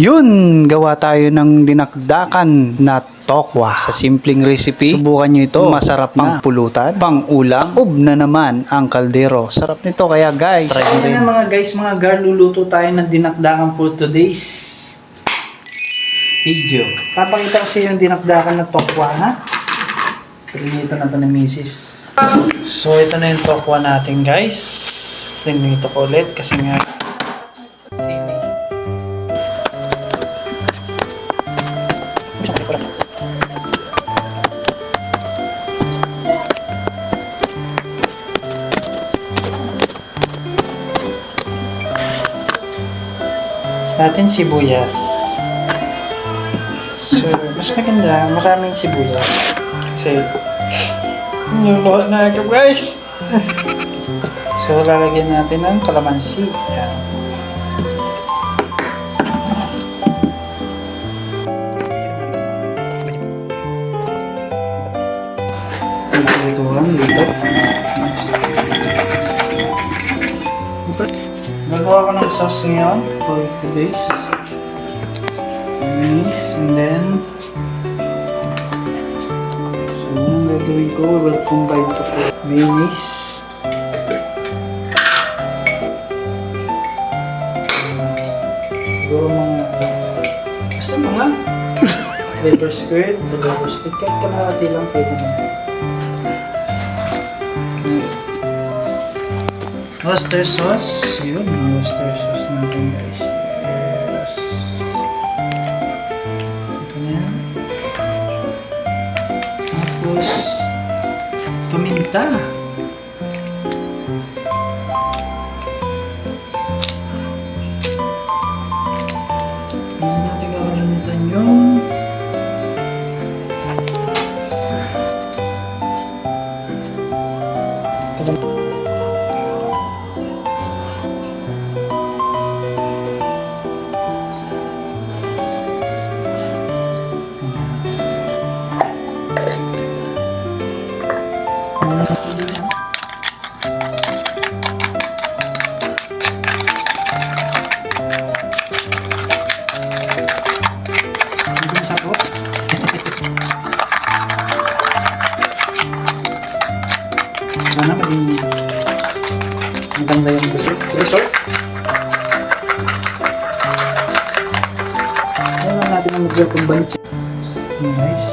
Yun, gawa tayo ng dinakdakan na tokwa. Sa simpleng recipe, subukan nyo ito. Masarap pang pulutan, pang ulam, ub na naman ang kaldero. Sarap nito kaya guys. Try nyo rin. Mga guys, mga gar, luluto tayo ng dinakdakan for today's video. Papakita ko sa iyo yung dinakdakan na tokwa, ha? Pinito na ito ni Mrs. So, ito na yung tokwa natin guys. Pinito ko ulit kasi nga sili. Sa atin sibuyas. So, mas maganda, maraming sibuyas. Kasi, nuluhan na ako guys. So, lalagyan natin ng kalamansi. Yan. Ituhan dito. Gagawa ko ng sauce ngayon for today's mayonnaise, and then so yung gagawin ko, we'll combine to mayonnaise, siguro mga basta mga flavor squid, kahit kalahati lang pwede na. Oyster sauce. Yun, oyster sauce natin guys. Yes. Ito na yan. Tapos, paminta. Hindi natin kakalimutan yung sana maging maganda yung resort. Ayan lang natin ang mag-welcome bunch. Guys,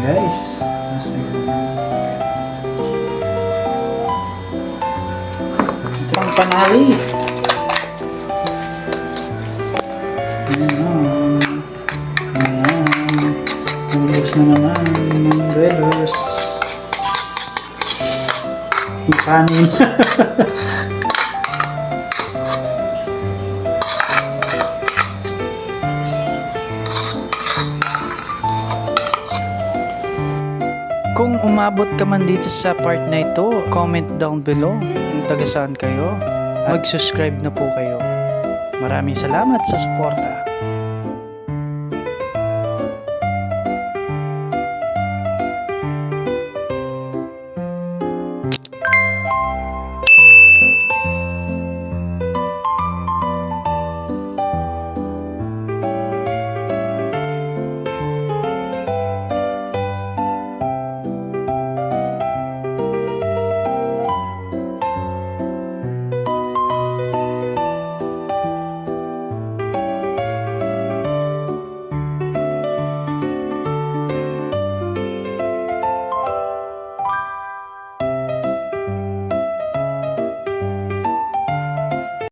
guys, ito ang panali. Ubus na naman ng red horse. Yung kanin. Kung umabot ka man dito sa part na ito, comment down below kung taga saan kayo. Mag-subscribe na po kayo. Maraming salamat sa suporta.